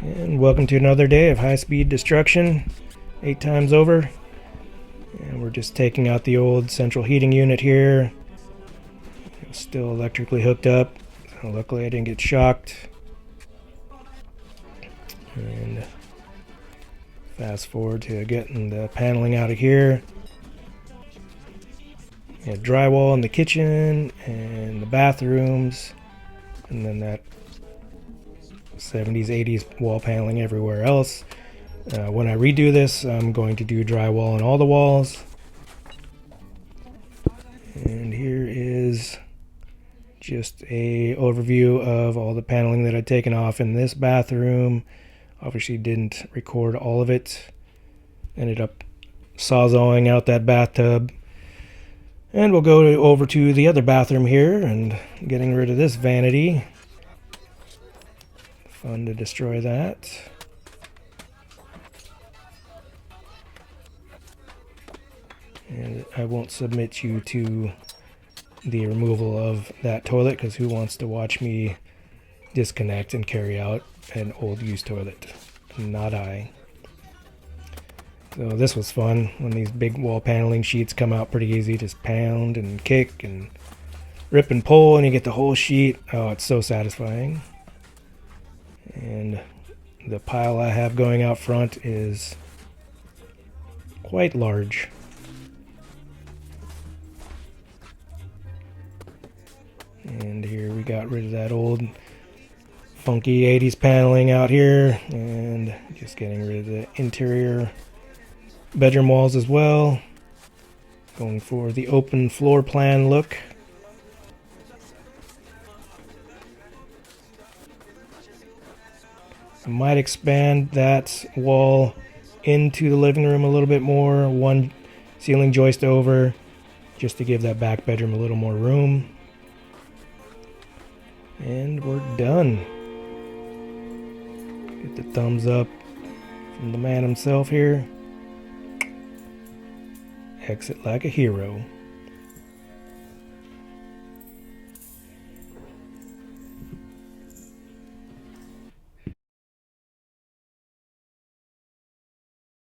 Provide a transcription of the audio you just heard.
And welcome to another day of high-speed destruction, 8 times over. And we're just taking out the old central heating unit here. It's still electrically hooked up, so luckily I didn't get shocked. And fast forward to getting the paneling out of here. We had drywall in the kitchen and the bathrooms, and then that 70s, 80s wall paneling everywhere else. When I redo this, I'm going to do drywall on all the walls. And here is just a overview of all the paneling that I'd taken off in this bathroom. Obviously didn't record all of it. Ended up sawzalling out that bathtub. And we'll go over to the other bathroom here and getting rid of this vanity. Fun to destroy that. And I won't submit you to the removal of that toilet, because who wants to watch me disconnect and carry out an old used toilet? Not I. So this was fun when these big wall paneling sheets come out pretty easy. Just pound and kick and rip and pull and you get the whole sheet. Oh, it's so satisfying. And the pile I have going out front is quite large. And here we got rid of that old funky 80s paneling out here, and just getting rid of the interior bedroom walls as well. Going for the open floor plan look. I might expand that wall into the living room a little bit more, one ceiling joist over, just to give that back bedroom a little more room. And we're done. Get the thumbs up from the man himself here. Exit like a hero.